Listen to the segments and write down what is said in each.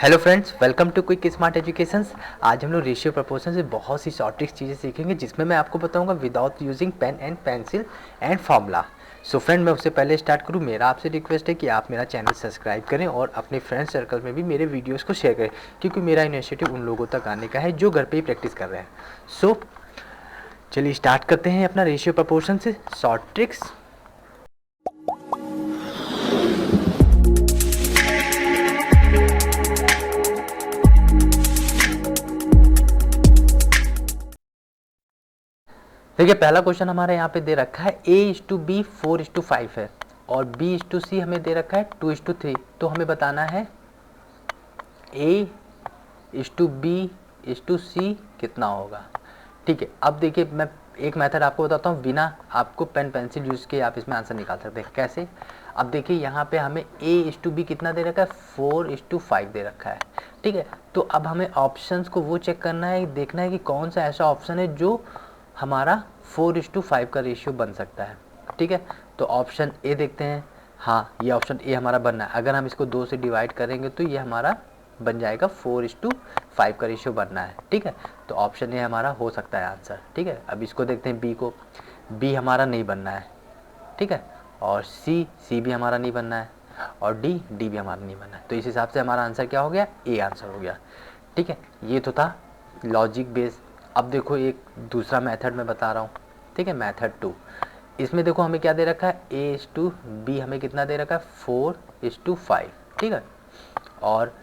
Hello friends, welcome to Quick Smart Educations. आज हम लोग रेशियो प्रपोर्शन से बहुत सी शॉर्ट ट्रिक्स चीज़ें सीखेंगे, जिसमें मैं आपको बताऊंगा without using pen and pencil and formula. So friend, मैं उससे पहले स्टार्ट करूं, मेरा आपसे रिक्वेस्ट है कि आप मेरा चैनल सब्सक्राइब करें और अपने फ्रेंड सर्कल में भी मेरे वीडियोज़ को शेयर करें, क्योंकि मेरा इनिशिएटिव उन लोगों तक आने का है जो घर पर ही प्रैक्टिस कर रहे हैं। सो चलिए स्टार्ट करते हैं अपना रेशियो प्रपोर्शन से शॉर्ट ट्रिक्स। देखिए, पहला क्वेश्चन हमारे यहाँ पे दे रखा है A:B 4:5 है और B:C हमें दे रखा है 2:3। तो हमें बताना है A:B:C कितना होगा। ठीक है, अब देखिए मैं एक मेथड आपको बताता हूँ, बिना आपको पेन पेंसिल यूज़ किए आप इसमें आंसर निकाल सकते हैं। कैसे? अब देखिए यहाँ पे हमें A:B कितना दे रखा है, 4:5 दे रखा है। ठीक है, तो अब हमें ऑप्शंस को वो चेक करना है, देखना है कि कौन सा ऐसा ऑप्शन है जो हमारा 4:5 का रेशियो बन सकता है। ठीक है, तो ऑप्शन ए देखते हैं। हाँ, ये ऑप्शन ए हमारा बनना है। अगर हम इसको 2 से डिवाइड करेंगे तो ये हमारा बन जाएगा 4:5 का रेशियो बनना है। ठीक है, तो ऑप्शन ए हमारा हो सकता है आंसर। ठीक है, अब इसको देखते हैं बी को। बी हमारा नहीं बनना है। ठीक है, और सी भी हमारा नहीं बनना है, और डी भी हमारा नहीं बनना है। तो इस हिसाब से हमारा आंसर क्या हो गया, ए आंसर हो गया। ठीक है, ये तो था लॉजिक बेस्ड। अब देखो एक दूसरा मेथड मैं बता रहा हूँ। ठीक है, मेथड 2। इसमें देखो हमें क्या दे रखा है, A:B हमें कितना दे रखा है, 4:5। ठीक है, और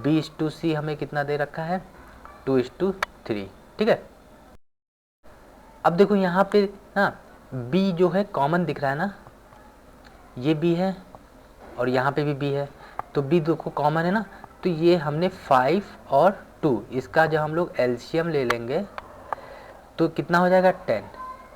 B:C हमें कितना दे रखा है, 2:3। ठीक है, अब देखो यहाँ पे ना B जो है कॉमन दिख रहा है ना, ये B है और यहाँ पे भी B है, तो B देखो कॉमन है ना, तो ये हमने 5 और 2 इसका जब हम लोग एलसीएम ले लेंगे तो कितना हो जाएगा, 10।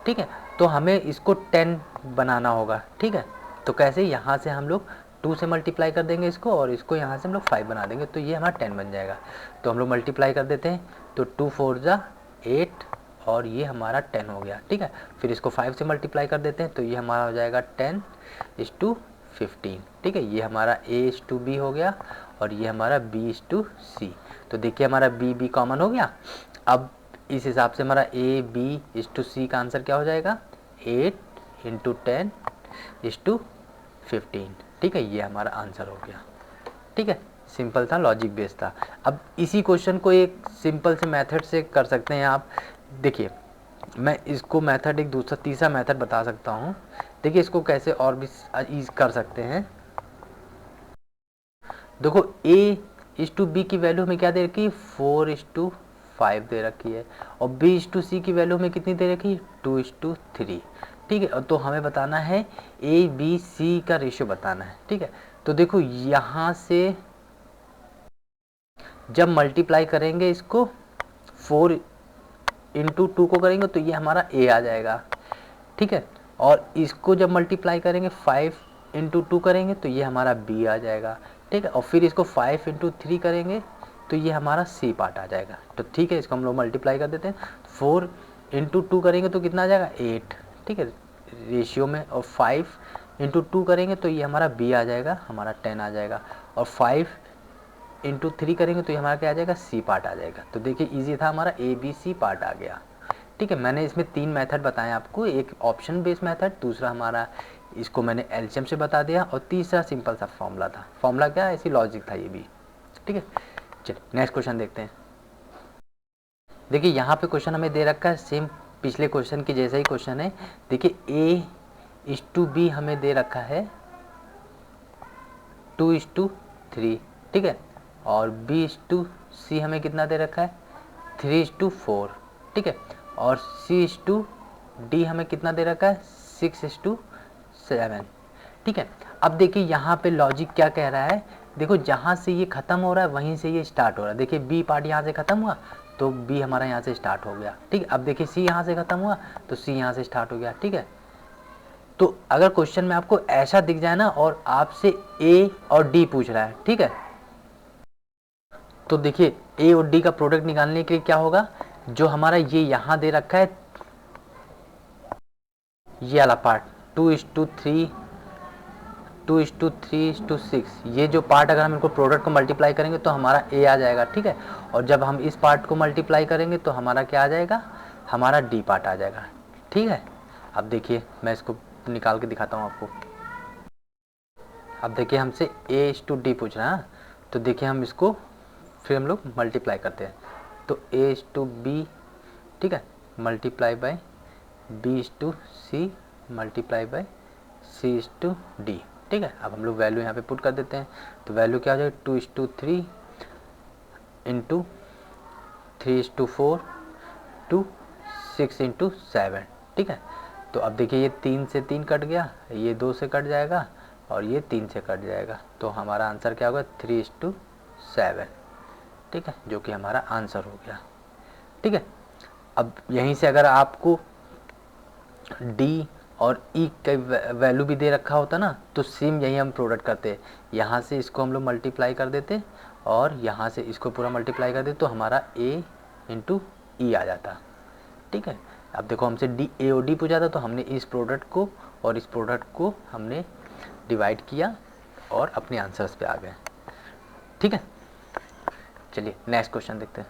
ठीक है, तो हमें इसको 10 बनाना होगा। ठीक है, तो कैसे, यहाँ से हम लोग 2 से मल्टीप्लाई कर देंगे इसको, और इसको यहाँ से हम लोग 5 बना देंगे, तो ये हमारा 10 बन जाएगा। तो हम लोग मल्टीप्लाई कर देते हैं, तो 2 4 जा 8 और ये हमारा 10 हो गया। ठीक है, फिर इसको 5 से मल्टीप्लाई कर देते हैं, तो ये हमारा हो जाएगा 10:15। ठीक है, ये हमारा A:B हो गया और ये हमारा B:C। तो देखिए हमारा B कॉमन हो गया। अब इस हिसाब से हमारा A:B:C का आंसर क्या हो जाएगा, 8 × 10:15। ठीक है, ये हमारा आंसर हो गया। ठीक है, सिंपल था, लॉजिक बेस्ड था। अब इसी क्वेश्चन को एक सिंपल से मेथड से कर सकते हैं आप। देखिए मैं इसको मेथड एक दूसरा तीसरा मेथड बता सकता हूँ। देखिए इसको कैसे और भी ईज कर सकते हैं। देखो A:B की वैल्यू हमें क्या दे रखी है, 4:5 दे रखी है, और B:C की वैल्यू हमें कितनी दे रखी है, 2:3। ठीक है, तो हमें बताना है A:B:C का रेशियो बताना है। ठीक है, तो देखो यहाँ से जब मल्टीप्लाई करेंगे इसको 4:2 को करेंगे तो ये हमारा A आ जाएगा। ठीक है, और इसको जब मल्टीप्लाई करेंगे 5:2 करेंगे तो ये हमारा B आ जाएगा। ठीक है, और फिर इसको 5 × 3 करेंगे तो ये हमारा C पार्ट आ जाएगा। तो ठीक है, इसको हम लोग मल्टीप्लाई कर देते हैं। 4 × 2 करेंगे तो कितना आ जाएगा, 8। ठीक है, रेशियो में, और 5 × 2 करेंगे तो ये हमारा B आ जाएगा, हमारा 10 आ जाएगा, और 5 × 3 करेंगे तो ये हमारा क्या आ जाएगा, C पार्ट आ जाएगा। तो देखिए ईजी था, हमारा ABC पार्ट आ गया। ठीक है, मैंने इसमें 3 मेथड बताए आपको, एक ऑप्शन बेस्ड मेथड, दूसरा हमारा इसको मैंने एलसीएम से बता दिया, और तीसरा सिंपल सा फॉर्मूला था। फॉर्मूला क्या है, ऐसी लॉजिक था ये भी। ठीक है, चलिए नेक्स्ट क्वेश्चन देखते हैं। देखिए यहाँ पे क्वेश्चन हमें दे रखा है सेम पिछले क्वेश्चन के जैसा ही क्वेश्चन है। देखिए A:B हमें दे रखा है 2:3। ठीक है, और B:C हमें कितना दे रखा है, 3:4। ठीक है, और C:D हमें कितना दे रखा है, 6:7। ठीक है, अब देखिए यहाँ पे लॉजिक क्या कह रहा है, देखो जहाँ से ये ख़त्म हो रहा है वहीं से ये स्टार्ट हो रहा है। देखिए B पार्ट यहाँ से ख़त्म हुआ तो B हमारा यहाँ से स्टार्ट हो गया। ठीक है, अब देखिए C यहाँ से ख़त्म हुआ तो C यहाँ से स्टार्ट हो गया। ठीक है, तो अगर क्वेश्चन में आपको ऐसा दिख जाए ना और आपसे A और D पूछ रहा है, ठीक है, तो देखिए A और D का प्रोडक्ट निकालने के लिए क्या होगा, जो हमारा ये यहाँ दे रखा है ये वाला पार्ट 2:3 2:3:6, ये जो पार्ट अगर हम इनको प्रोडक्ट को मल्टीप्लाई करेंगे तो हमारा ए आ जाएगा, ठीक है। और जब हम इस पार्ट को मल्टीप्लाई करेंगे तो हमारा क्या आ जाएगा, हमारा डी पार्ट आ जाएगा, ठीक है। अब देखिए मैं इसको निकाल के दिखाता हूँ आपको। अब देखिए हमसे A:D पूछ रहा है, तो देखिए हम इसको फिर हम लोग मल्टीप्लाई करते हैं, तो A:B, ठीक है, multiply by B:C multiply by C:D, ठीक है। अब हम लोग वैल्यू यहाँ पे पुट कर देते हैं, तो वैल्यू क्या हो जाएगा, 2:3 इंटू 3:4 टू 6:7, ठीक है। तो अब देखिए ये 3 से 3 कट गया, ये 2 से कट जाएगा और ये 3 से कट जाएगा, तो हमारा आंसर क्या होगा, 3:7, ठीक है, जो कि हमारा आंसर हो गया, ठीक है। अब यहीं से अगर आपको डी और ई का वैल्यू भी दे रखा होता ना, तो सेम यही हम प्रोडक्ट करते, यहाँ से इसको हम लोग मल्टीप्लाई कर देते और यहाँ से इसको पूरा मल्टीप्लाई कर देते, तो हमारा ए इंटू ई आ जाता, ठीक है। अब देखो हमसे डी ए और डी पूछा था, तो हमने इस प्रोडक्ट को और इस प्रोडक्ट को हमने डिवाइड किया और अपने आंसर्स पे आ गए, ठीक है। चलिए नेक्स्ट क्वेश्चन देखते हैं।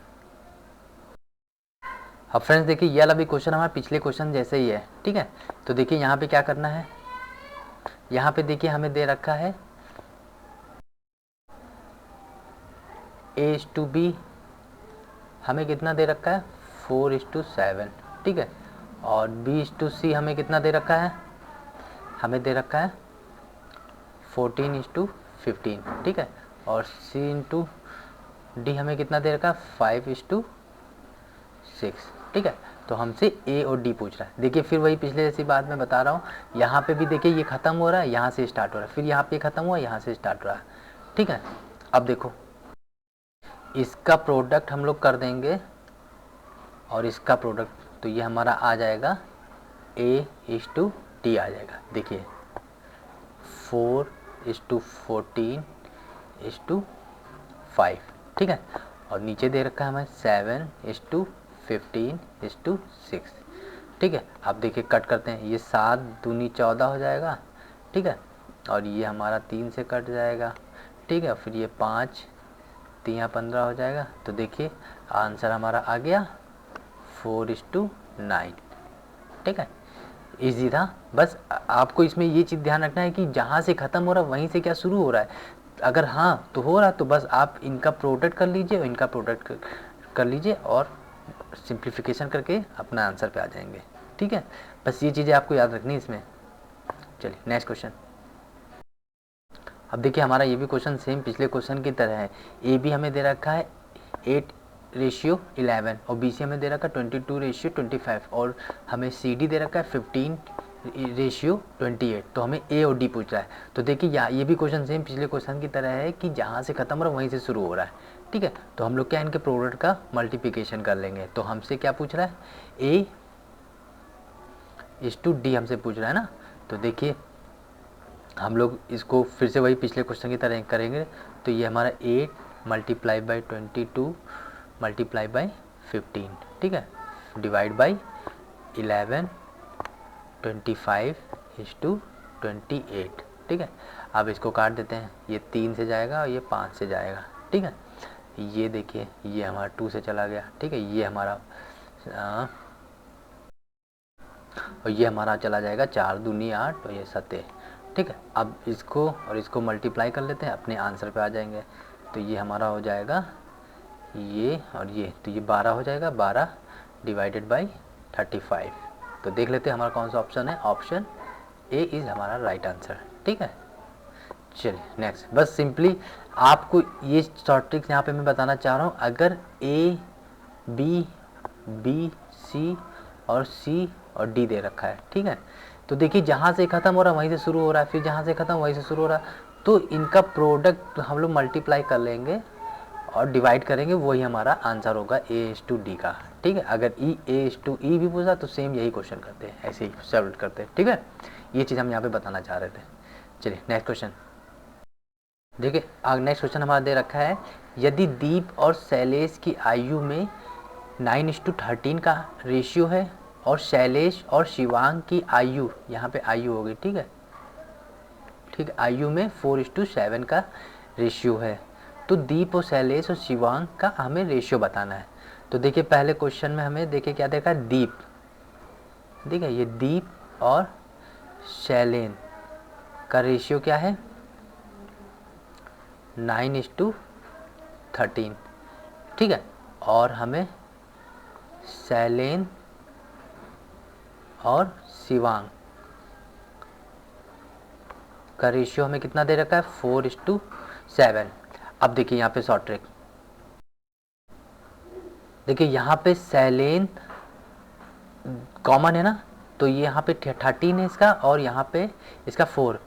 अब फ्रेंड्स देखिए ये वाला भी क्वेश्चन हमारा पिछले क्वेश्चन जैसे ही है, ठीक है। तो देखिए यहाँ पे क्या करना है, यहाँ पे देखिए हमें दे रखा है A:B, हमें कितना दे रखा है, 4:7, ठीक है। और B:C हमें कितना दे रखा है, हमें दे रखा है 14:15, ठीक है। और C:D हमें कितना दे रखा है, 5:6, ठीक है। तो हमसे ए और डी पूछ रहा है। देखिए फिर वही पिछले जैसी बात मैं बता रहा हूँ, यहाँ पे भी देखिए ये ख़त्म हो रहा है, यहाँ से स्टार्ट हो रहा है, फिर यहाँ पे ख़त्म हुआ, यहाँ से स्टार्ट हो रहा है, ठीक है। अब देखो इसका प्रोडक्ट हम लोग कर देंगे और इसका प्रोडक्ट, तो ये हमारा आ जाएगा A:D आ जाएगा। देखिए 4:14:5, ठीक है। और नीचे दे रखा है हमें 7:15:6, ठीक है। अब देखिए कट करते हैं, ये 7 दूनी 14 हो जाएगा, ठीक है। और ये हमारा 3 से कट जाएगा, ठीक है। फिर ये 5 3 15 हो जाएगा, तो देखिए आंसर हमारा आ गया 4:9, ठीक है। इजी था, बस आपको इसमें ये चीज़ ध्यान रखना है कि जहाँ से ख़त्म हो रहा है वहीं से क्या शुरू हो रहा है। अगर हाँ तो हो रहा है, तो बस आप इनका प्रोडक्ट कर लीजिए और इनका प्रोडक्ट कर लीजिए और सिंप्लीफिकेशन करके अपना आंसर पे आ जाएंगे, ठीक है। बस ये चीज़ें आपको याद रखनी है इसमें। चलिए नेक्स्ट क्वेश्चन। अब देखिए हमारा ये भी क्वेश्चन सेम पिछले क्वेश्चन की तरह है। ए बी हमें दे रखा है 8:11 और बी सी हमें दे रखा है 22:25 और हमें सी डी दे रखा है 15:28। तो हमें ए और डी पूछ रहा है। तो देखिए ये भी क्वेश्चन सेम पिछले क्वेश्चन की तरह है कि जहाँ से ख़त्म हो रहा है वहीं से शुरू हो रहा है, ठीक है। तो हम लोग क्या इनके प्रोडक्ट का मल्टीप्लिकेशन कर लेंगे। तो हमसे क्या पूछ रहा है, A:D हमसे पूछ रहा है ना। तो देखिए हम लोग इसको फिर से वही पिछले क्वेश्चन की तरह करेंगे। तो ये हमारा 8 मल्टीप्लाई बाई 22 मल्टीप्लाई बाई 15, ठीक है, डिवाइड बाई 11 25:28, ठीक है। अब इसको काट देते हैं, ये 3 से जाएगा और ये 5 से जाएगा, ठीक है। ये देखिए ये हमारा 2 से चला गया, ठीक है। ये हमारा और ये हमारा चला जाएगा 4 दूनी 8 और ये 7, ठीक है। अब इसको और इसको मल्टीप्लाई कर लेते हैं, अपने आंसर पे आ जाएंगे। तो ये हमारा हो जाएगा ये और ये, तो ये 12 हो जाएगा, 12 डिवाइडेड बाई 35। तो देख लेते हैं हमारा कौन सा ऑप्शन है। ऑप्शन ए इज़ हमारा राइट आंसर, ठीक है। चलिए नेक्स्ट। बस सिंपली आपको ये शॉर्ट ट्रिक्स यहाँ पे मैं बताना चाह रहा हूँ। अगर ए बी बी सी और सी और डी दे रखा है, ठीक है। तो देखिए जहाँ से ख़त्म हो रहा है वहीं से शुरू हो रहा है, फिर जहाँ से ख़त्म वहीं से शुरू हो रहा है, तो इनका प्रोडक्ट हम लोग मल्टीप्लाई कर लेंगे और डिवाइड करेंगे, वही हमारा आंसर होगा A:D का, ठीक है। अगर A:E भी पूछा तो सेम यही क्वेश्चन करते हैं, ऐसे ही सॉल्व करते हैं, ठीक है। ये चीज़ हम यहाँ पे बताना चाह रहे थे। चलिए नेक्स्ट क्वेश्चन देखिए। नेक्स्ट क्वेश्चन हमारा दे रखा है, यदि दीप और शैलेश की आयु में 9:13 का रेशियो है और शैलेश और शिवांग की आयु, यहाँ पे आयु होगी, ठीक है, ठीक है, आयु में 4:7 का रेशियो है। तो दीप और शैलेश और शिवांग का हमें रेशियो बताना है। तो देखिए पहले क्वेश्चन में हमें देखिए क्या देखा है, दीप, ठीक है, ये दीप और शैलेन का रेशियो क्या है 9:13, ठीक है। और हमें शैलेन और शिवांग का रेशियो हमें कितना दे रखा है 4:7। अब देखिए यहाँ पे शॉर्ट ट्रिक, देखिए यहाँ पे शैलेन कॉमन है ना, तो ये यहाँ पे 13 है इसका और यहाँ पे इसका 4,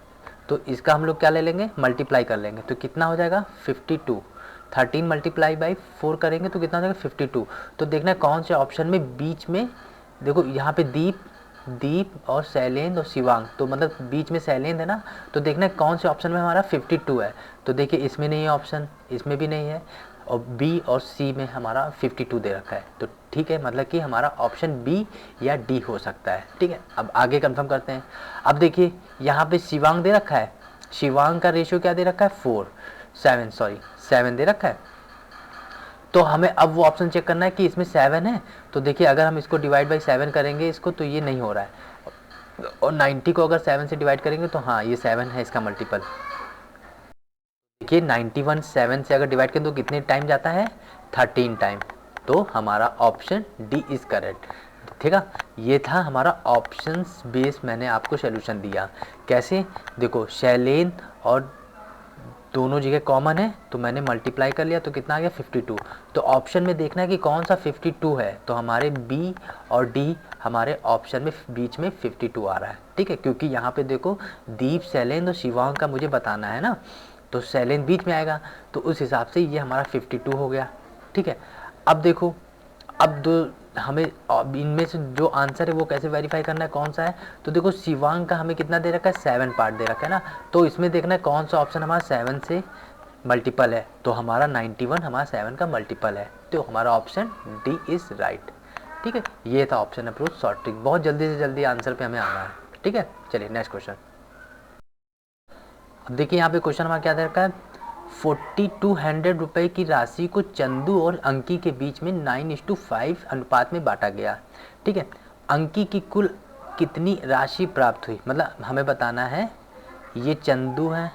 तो इसका हम लोग क्या ले लेंगे मल्टीप्लाई कर लेंगे, तो कितना हो जाएगा 52। 13 मल्टीप्लाई बाई 4 करेंगे तो कितना हो जाएगा 52। तो देखना है कौन से ऑप्शन में बीच में, देखो यहाँ पे दीप और शैलेंद्र और शिवांग, तो मतलब बीच में शैलेंद्र है ना, तो देखना है कौन से ऑप्शन में हमारा 52 है। तो देखिए इसमें नहीं है ऑप्शन, इसमें भी नहीं है, और बी और सी में हमारा 52 दे रखा है। तो ठीक है, मतलब कि हमारा ऑप्शन बी या डी हो सकता है। ठीक है, अब आगे कंफर्म करते हैं। अब देखिए यहाँ पे शिवांग दे रखा है, शिवांग का रेशियो क्या दे रखा है 7 दे रखा है। तो हमें अब वो ऑप्शन चेक करना है कि इसमें 7 है। तो देखिए अगर हम इसको डिवाइड बाई 7 करेंगे इसको, तो ये नहीं हो रहा है, और 90 को अगर 7 से डिवाइड करेंगे तो हाँ ये 7 है इसका मल्टीपल। देखिए 91 7 से अगर डिवाइड करें तो कितने टाइम जाता है 13 टाइम। तो हमारा ऑप्शन डी इज करेक्ट। ठीक है, ये था हमारा ऑप्शंस बेस, मैंने आपको सोल्यूशन दिया। कैसे, देखो शैलेन और दोनों जगह कॉमन है तो मैंने मल्टीप्लाई कर लिया, तो कितना आ गया 52। तो ऑप्शन में देखना है कि कौन सा 52 है, तो हमारे बी और डी हमारे ऑप्शन में बीच में 52 आ रहा है। ठीक है, क्योंकि यहाँ पे देखो दीप शैलेंद्र और शिवांग का मुझे बताना है ना, तो शैलेंद्र बीच में आएगा, तो उस हिसाब से ये हमारा 52 हो गया। ठीक है, अब देखो, अब हमें इनमें से जो आंसर है वो कैसे वेरीफाई करना है कौन सा है। तो देखो शिवांग का हमें कितना दे रखा है 7 पार्ट दे रखा है ना, तो इसमें देखना है कौन सा ऑप्शन हमारा 7 से मल्टीपल है, तो हमारा 91 हमारा 7 का मल्टीपल है, तो हमारा ऑप्शन डी इज राइट। ठीक है, ये था ऑप्शन अप्रोच शॉर्ट ट्रिक, बहुत जल्दी से जल्दी आंसर पे हमें आना है। ठीक है, चलिए नेक्स्ट क्वेश्चन। अब देखिए यहाँ पे क्वेश्चन हमारा क्या दे रखा है, 4200 रुपये की राशि को चंदू और अंकी के बीच में 9:5 अनुपात में बांटा गया। ठीक है, अंकी की कुल कितनी राशि प्राप्त हुई, मतलब हमें बताना है ये चंदू है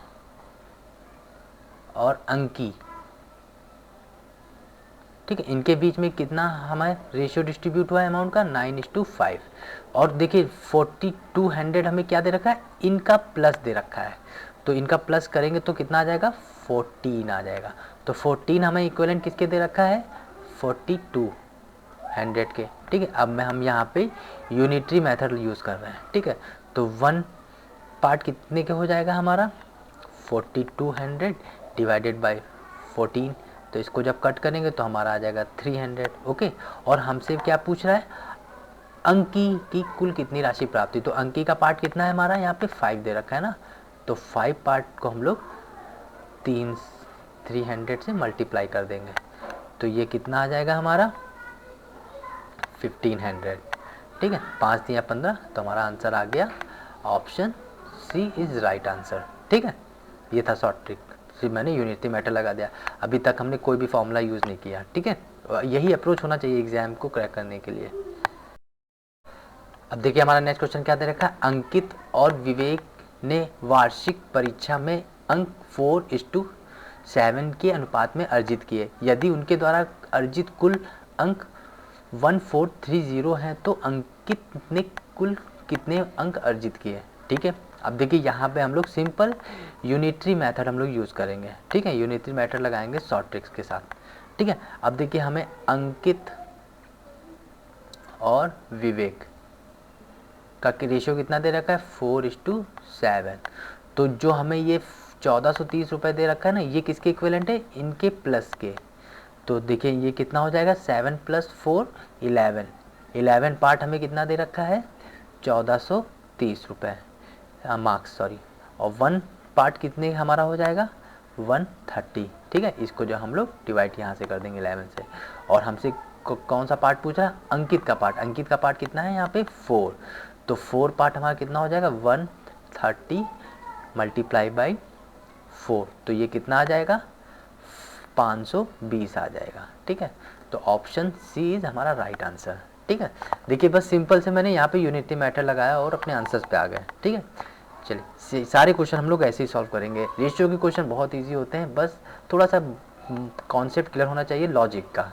और अंकी, ठीक है, इनके बीच में कितना हमारे रेशियो डिस्ट्रीब्यूट हुआ है अमाउंट का 9:5। और देखिए 4200 हमें क्या दे रखा है, इनका प्लस दे रखा है, तो इनका प्लस करेंगे तो कितना आ जाएगा 14 आ जाएगा। तो 14 हमें इक्विवेलेंट किसके दे रखा है 4200 के। ठीक है, अब हम यहाँ पे यूनिटरी मेथड यूज़ कर रहे हैं। ठीक है, तो 1 पार्ट कितने के हो जाएगा हमारा 4200 डिवाइडेड बाई 14, तो इसको जब कट करेंगे तो हमारा आ जाएगा 300। ओके, और हमसे क्या पूछ रहा है अंकी की कुल कितनी राशि प्राप्त हुई, तो अंकी का पार्ट कितना है हमारा यहाँ पे 5 दे रखा है ना, तो 5 पार्ट को हम लोग 300 से मल्टीप्लाई कर देंगे, तो ये कितना आ जाएगा हमारा 1500। ठीक है, 5 दिया 15, तो हमारा आंसर आ गया option C is right answer. ठीक है, ये था शॉर्ट ट्रिक, सिर्फ मैंने यूनिटरी मेथड लगा दिया, अभी तक हमने कोई भी फॉर्मूला यूज़ नहीं किया। ठीक है, यही अप्रोच होना चाहिए एग्जाम को क्रैक करने के लिए। अब देखिए हमारा नेक्स्ट क्वेश्चन क्या दे रखा है, अंकित और विवेक ने वार्षिक परीक्षा में अंक 4:7 के अनुपात में अर्जित किए। यदि उनके द्वारा अर्जित कुल अंक 1430 हैं तो अंकित ने कुल कितने अंक अर्जित किए। ठीक है, अब देखिए यहाँ पे हम लोग सिंपल यूनिटरी मेथड हम लोग यूज़ करेंगे। ठीक है, यूनिटरी मेथड लगाएंगे शॉर्ट ट्रिक्स के साथ। ठीक है, अब देखिए हमें अंकित और विवेक का रेशियो कितना दे रखा है 4:7, तो जो हमें ये 1430 रुपये दे रखा है ना, ये किसके इक्विवेलेंट है इनके प्लस के। तो देखिए ये कितना हो जाएगा 7 + 4 11 पार्ट हमें कितना दे रखा है 1430 रुपये मार्क्स सॉरी, और 1 पार्ट कितने हमारा हो जाएगा 130। ठीक है, इसको जो हम लोग डिवाइड यहाँ से कर देंगे 11 से, और हमसे कौन सा पार्ट पूछ रहा है अंकित का पार्ट, अंकित का पार्ट कितना है यहाँ पे 4, तो 4 पार्ट हमारा कितना हो जाएगा 130 मल्टीप्लाई बाई 4, तो ये कितना आ जाएगा 520 आ जाएगा। ठीक है, तो ऑप्शन सी इज हमारा राइट आंसर। ठीक है, देखिए बस सिंपल से मैंने यहाँ पे यूनिटी मैटर लगाया और अपने आंसर्स पे आ गए। ठीक है, चलिए सारे क्वेश्चन हम लोग ऐसे ही सॉल्व करेंगे। रेशियो के क्वेश्चन बहुत इजी होते हैं, बस थोड़ा सा कॉन्सेप्ट क्लियर होना चाहिए लॉजिक का।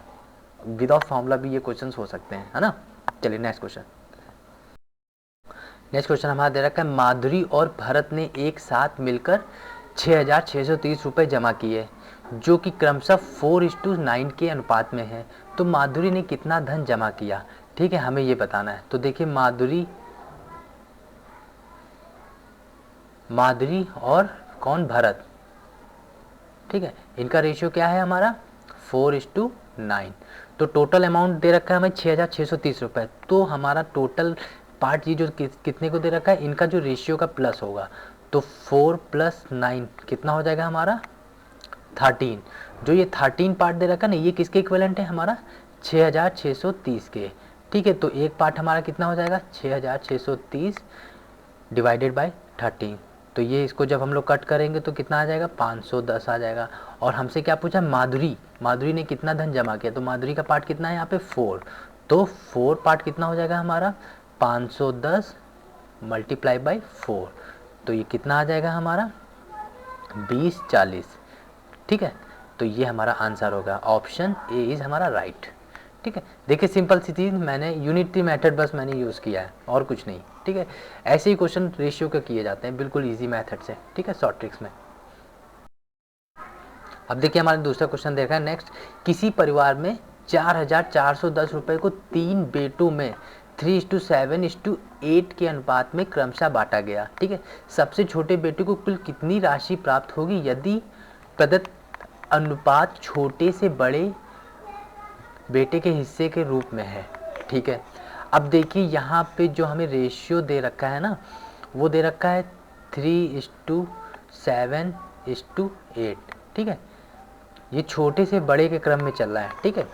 विदाउट फॉर्मूला भी ये क्वेश्चंस हो सकते हैं, है ना। चलिए नेक्स्ट क्वेश्चन। नेक्स्ट क्वेश्चन हमारा दे रखा है, माधुरी और भरत ने एक साथ मिलकर 6,630 रुपये जमा किए जो कि क्रमशः 4:9 के अनुपात में है, तो माधुरी ने कितना धन जमा किया। ठीक है, हमें ये बताना है। तो देखिए माधुरी और कौन, भरत। ठीक है, इनका रेशियो क्या है हमारा 4:9। तो टोटल अमाउंट दे रखा है हमें 6,630 रुपये। तो हमारा टोटल पार्ट ये जो कितने को दे रखा है, इनका जो रेशियो का प्लस होगा, तो 4 + 9 कितना हो जाएगा हमारा 13। जो ये 13 पार्ट दे रखा है ना, ये किसके इक्विवेलेंट है हमारा 6,630 के। ठीक है, तो एक पार्ट हमारा कितना हो जाएगा 6,630 डिवाइडेड बाय 13। तो ये इसको जब हम लोग कट करेंगे तो कितना आ जाएगा 510 आ जाएगा। और हमसे क्या पूछा, माधुरी ने कितना धन जमा किया, तो माधुरी का पार्ट कितना है यहाँ पे 4। तो 4 पार्ट कितना हो जाएगा हमारा 510 मल्टीप्लाई बाई 4, तो ये कितना आ जाएगा हमारा 2040। ठीक है, तो ये हमारा आंसर होगा, ऑप्शन ए इज हमारा राइट। ठीक है, देखिए सिंपल सी चीज़, मैंने यूनिटी मेथड बस मैंने यूज़ किया है और कुछ नहीं। ठीक है, ऐसे ही क्वेश्चन रेशियो के किए जाते हैं बिल्कुल इजी मेथड से। ठीक है, शॉर्ट ट्रिक्स में। अब देखिए हमारा दूसरा क्वेश्चन देखा है नेक्स्ट, किसी परिवार में 4,410 रुपये को 3 बेटों में 3:7:8 के अनुपात में क्रमशः बांटा गया। ठीक है, सबसे छोटे बेटे को कुल कितनी राशि प्राप्त होगी यदि प्रदत्त अनुपात छोटे से बड़े बेटे के हिस्से के रूप में है। ठीक है, अब देखिए यहाँ पे जो हमें रेशियो दे रखा है ना, वो दे रखा है 3:7:8। ठीक है, ये छोटे से बड़े के क्रम में चल रहा है। ठीक है,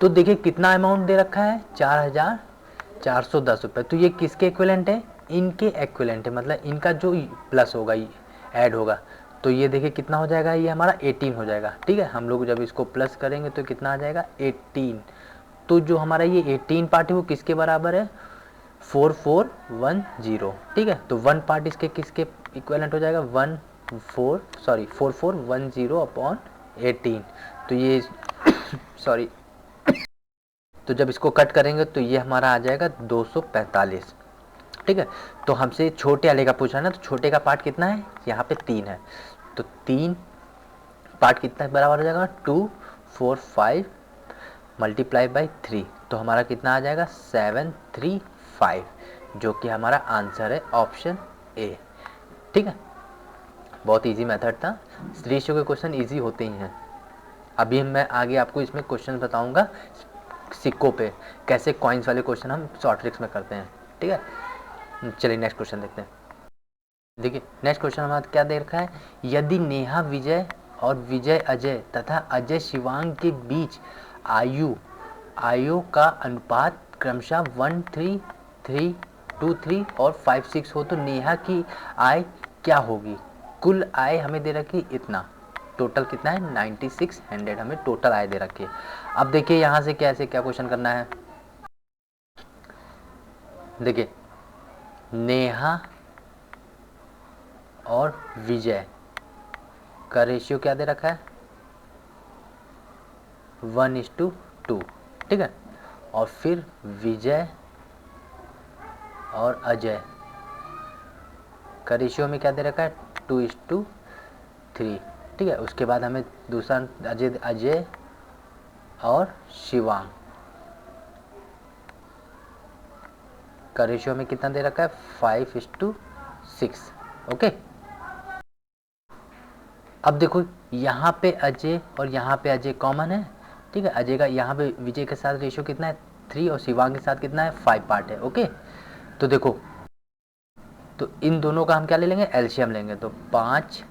तो देखिए कितना अमाउंट दे रखा है 4,410 रुपये। तो ये किसके इक्विवेलेंट है, इनके इक्विवेलेंट है, मतलब इनका जो प्लस होगा ऐड होगा। तो ये देखिए कितना हो जाएगा, ये हमारा 18 हो जाएगा। ठीक है, हम लोग जब इसको प्लस करेंगे तो कितना आ जाएगा 18। तो जो हमारा ये 18 पार्ट है वो किसके बराबर है 4410। ठीक है, तो 1 पार्ट इसके किसके इक्विवेलेंट हो जाएगा 4410/18। तो ये सॉरी तो जब इसको कट करेंगे तो ये हमारा आ जाएगा 245। ठीक है, तो हमसे छोटे वाले का पूछा ना, तो छोटे का पार्ट कितना है यहाँ पे 3 है, तो 3 पार्ट कितना बराबर हो जाएगा 245 मल्टीप्लाई बाई 3, तो हमारा कितना आ जाएगा 735, जो कि हमारा आंसर है ऑप्शन ए। ठीक है, बहुत इजी मेथड था, रेशियो के क्वेश्चन इजी होते ही हैं। अभी मैं आगे आपको इसमें क्वेश्चन बताऊंगा सिक्कों पे, कैसे कॉइन्स वाले क्वेश्चन हम शॉर्ट ट्रिक्स में करते हैं। ठीक है, चलिए नेक्स्ट क्वेश्चन देखते हैं। देखिए नेक्स्ट क्वेश्चन हमारा क्या दे रखा है, यदि नेहा विजय और विजय अजय तथा अजय शिवांग के बीच आयु का अनुपात क्रमशः 1:3:3:2:3 और 5:6 हो, तो नेहा की आय क्या होगी। कुल आय हमें दे रखी इतना, टोटल कितना है 9600 हमें टोटल आय दे रखी है। अब देखिए यहाँ से कैसे क्या क्वेश्चन करना है। देखिए नेहा और विजय का रेशियो क्या दे रखा है 1:2। ठीक है, और फिर विजय और अजय का रेशियो में क्या दे रखा है 2:3। ठीक है, उसके बाद हमें दूसरा अजय और शिवांग का रेशियो में कितना दे रखा है 5:6। ओके, अब देखो यहाँ पे अजय और यहाँ पे अजय कॉमन है। ठीक है, अजय का यहाँ पे विजय के साथ रेशियो कितना है 3 और शिवांग के साथ कितना है 5 पार्ट है। ओके, तो देखो तो इन दोनों का हम क्या ले लेंगे एलसीएम लेंगे, तो 5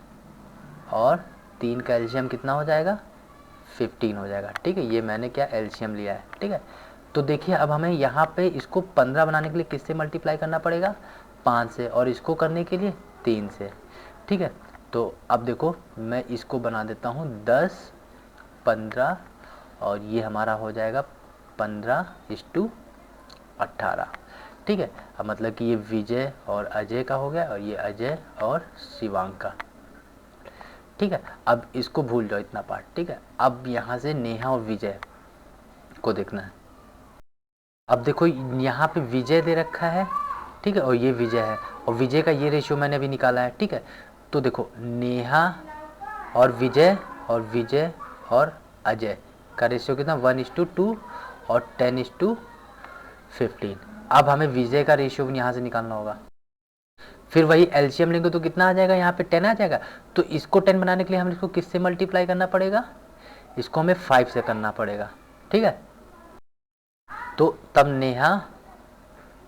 और 3 का एलसीएम कितना हो जाएगा 15 हो जाएगा। ठीक है, ये मैंने क्या एलसीएम लिया है। ठीक है, तो देखिए अब हमें यहाँ पे इसको 15 बनाने के लिए किससे मल्टीप्लाई करना पड़ेगा 5 से, और इसको करने के लिए 3 से, ठीक है। तो अब देखो मैं इसको बना देता हूँ 10, 15, और ये हमारा हो जाएगा 15:18, ठीक है। अब मतलब कि ये विजय और अजय का हो गया, और ये अजय और शिवांग का, ठीक है। अब इसको भूल जाओ इतना पार्ट, ठीक है। अब यहाँ से नेहा और विजय को देखना है। अब देखो यहाँ पे विजय दे रखा है, ठीक है, और ये विजय है, और विजय का ये रेशियो मैंने अभी निकाला है, ठीक है। तो देखो नेहा और विजय और अजय का रेशियो कितना, 1:2 और 10:15। अब हमें विजय का रेशियो यहाँ से निकालना होगा। फिर वही एलसीएम लेंगे तो कितना आ जाएगा, यहाँ पे 10 आ जाएगा। तो इसको 10 बनाने के लिए हमें इसको किससे मल्टीप्लाई करना पड़ेगा, इसको हमें 5 से करना पड़ेगा, ठीक है। तो तब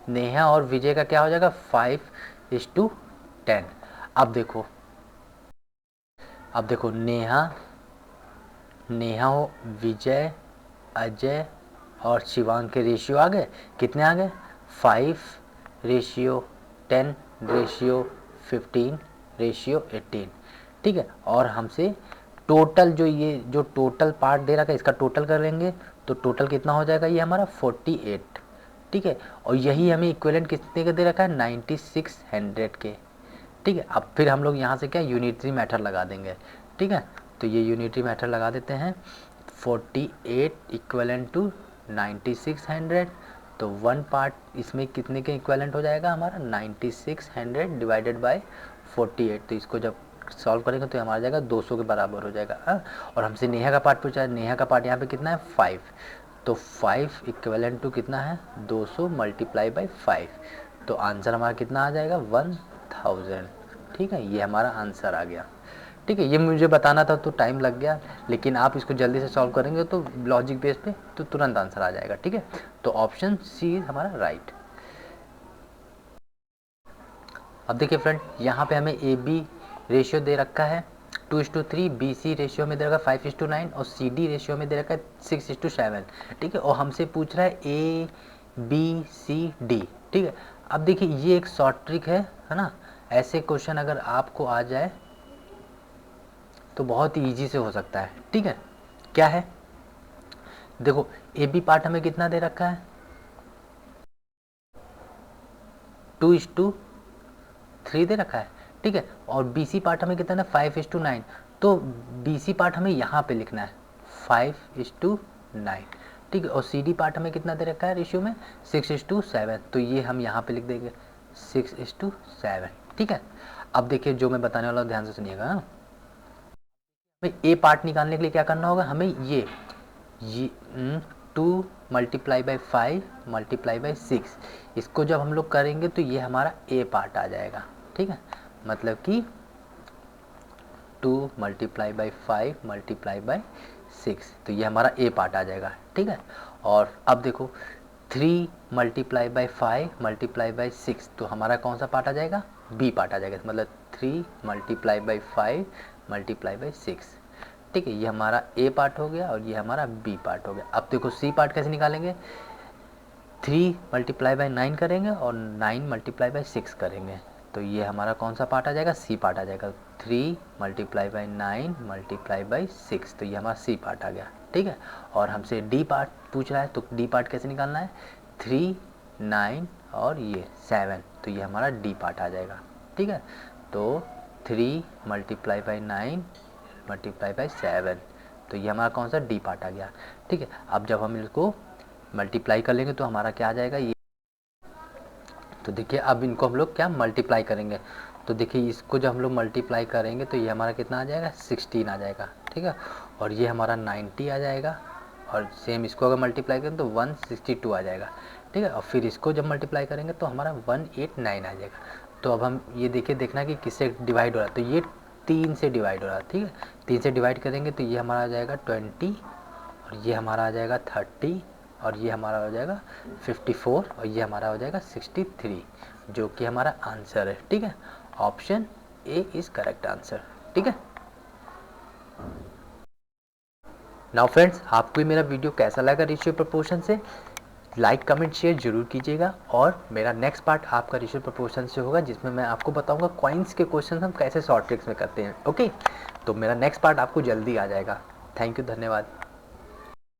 नेहा और विजय का क्या हो जाएगा, 5:10। अब देखो नेहा हो, विजय, अजय और शिवांग के रेशियो आ गए, कितने आ गए, 5:10:15:18, ठीक है। और हमसे टोटल जो टोटल पार्ट दे रखा है इसका टोटल कर लेंगे, तो टोटल कितना हो जाएगा, ये हमारा 48, ठीक है। और यही हमें इक्विवेलेंट कितने का दे रखा है, 9600 के, ठीक है। अब फिर हम लोग यहाँ से क्या यूनिटरी मेथड लगा देंगे, ठीक है। तो ये यूनिटरी मेथड लगा देते हैं, 48 इक्वलेंट टू 9600, तो 1 पार्ट इसमें कितने के इक्वलेंट हो जाएगा हमारा, 9600 डिवाइडेड बाय 48। तो इसको जब सॉल्व करेंगे तो हमारा जाएगा 200 के बराबर हो जाएगा, हाँ। और हमसे नेहा का पार्ट पूछा है, नेहा का पार्ट यहाँ पे कितना है, 5। तो 5 इक्वलेंट टू कितना है, 200 मल्टीप्लाई बाई 5। तो आंसर हमारा कितना आ जाएगा, 1000, ठीक है। ये हमारा आंसर आ गया, ठीक है। ये मुझे बताना था तो टाइम लग गया, लेकिन आप इसको जल्दी से सॉल्व करेंगे तो लॉजिक बेस पे तो तुरंत आंसर आ जाएगा, ठीक है। तो ऑप्शन सी हमारा राइट। अब देखिए फ्रेंड, यहाँ पे हमें ए बी रेशियो दे रखा है 2:3, बी सी रेशियो में दे रखा है 5:9, और सी डी रेशियो में दे रखा है 6:7, ठीक है। और हमसे पूछ रहा है ए बी सी डी, ठीक है। अब देखिए ये एक शॉर्ट ट्रिक है ना। ऐसे क्वेश्चन अगर आपको आ जाए तो बहुत ही ईजी से हो सकता है, ठीक है। क्या है, देखो ए बी पार्ट हमें कितना दे रखा है, 2:3 दे रखा है, ठीक है। और बी सी पार्ट हमें कितना है, 5:9। तो बी सी पार्ट हमें यहाँ पे लिखना है 5:9, ठीक है। और सी डी पार्ट हमें कितना दे रखा है रेशियो में, 6:7। तो ये हम यहाँ पे लिख देंगे 6:7, ठीक है। अब देखिए जो मैं बताने वाला हूँ ध्यान से सुनिएगा, हाँ। ए पार्ट निकालने के लिए क्या करना होगा, हमें ये 2 मल्टीप्लाई बाई 5 मल्टीप्लाई बाई 6, इसको जब हम लोग करेंगे तो ये हमारा ए पार्ट आ जाएगा, ठीक है। मतलब कि 2 मल्टीप्लाई बाई 5 मल्टीप्लाई बाई 6, तो ये हमारा ए पार्ट आ जाएगा, ठीक है। और अब देखो 3 मल्टीप्लाई बाई 5 मल्टीप्लाई बाई 6, तो हमारा कौन सा पार्ट आ जाएगा, बी पार्ट आ जाएगा। मतलब 3 मल्टीप्लाई बाई 5 मल्टीप्लाई बाई 6, ठीक है। ये हमारा ए पार्ट हो गया और ये हमारा बी पार्ट हो गया। अब देखो सी पार्ट कैसे निकालेंगे, 3 मल्टीप्लाई बाई 9 करेंगे और 9 मल्टीप्लाई बाई 6 करेंगे, तो ये हमारा कौन सा पार्ट आ जाएगा, सी पार्ट आ जाएगा। 3 मल्टीप्लाई बाई 9 मल्टीप्लाई बाई 6, तो ये हमारा सी पार्ट आ गया, ठीक है। और हमसे डी पार्ट पूछ रहा है, तो डी पार्ट कैसे निकालना है, 3, 9 और ये 7, तो ये हमारा डी पार्ट आ जाएगा, ठीक है। तो 3 मल्टीप्लाई बाई 9 मल्टीप्लाई बाई 7, तो ये हमारा कौन सा डी पार्ट आ गया, ठीक है। अब जब हम इसको मल्टीप्लाई कर लेंगे तो हमारा क्या आ जाएगा, ये। तो देखिए अब इनको हम लोग क्या मल्टीप्लाई करेंगे, तो देखिए इसको जब हम लोग मल्टीप्लाई करेंगे तो ये हमारा कितना आ जाएगा, 16 आ जाएगा, ठीक है। और ये हमारा 90 आ जाएगा, और सेम इसको अगर मल्टीप्लाई करें तो 162 आ जाएगा, ठीक है। और फिर इसको जब मल्टीप्लाई करेंगे तो हमारा 189 आ जाएगा। तो अब हम ये देखना कि किससे डिवाइड हो रहा है, तो ये 3 से डिवाइड हो रहा है, ठीक है। 3 से डिवाइड करेंगे तो ये हमारा आ जाएगा 20, और ये हमारा आ जाएगा 30, और ये हमारा हो जाएगा 54, और ये हमारा हो जाएगा 63, जो कि हमारा आंसर है, ठीक है। Option A is correct answer, ठीक है। नाउ फ्रेंड्स, आपको मेरा वीडियो कैसा लगा रेशियो प्रोपोर्शन से, लाइक कमेंट शेयर जरूर कीजिएगा। और मेरा नेक्स्ट पार्ट आपका रेशियो प्रोपोर्शन से होगा, जिसमें मैं आपको बताऊंगा कॉइन्स के क्वेश्चन हम कैसे शॉर्ट ट्रिक्स में करते हैं। ओके, तो मेरा नेक्स्ट पार्ट आपको जल्दी आ जाएगा। थैंक यू, धन्यवाद।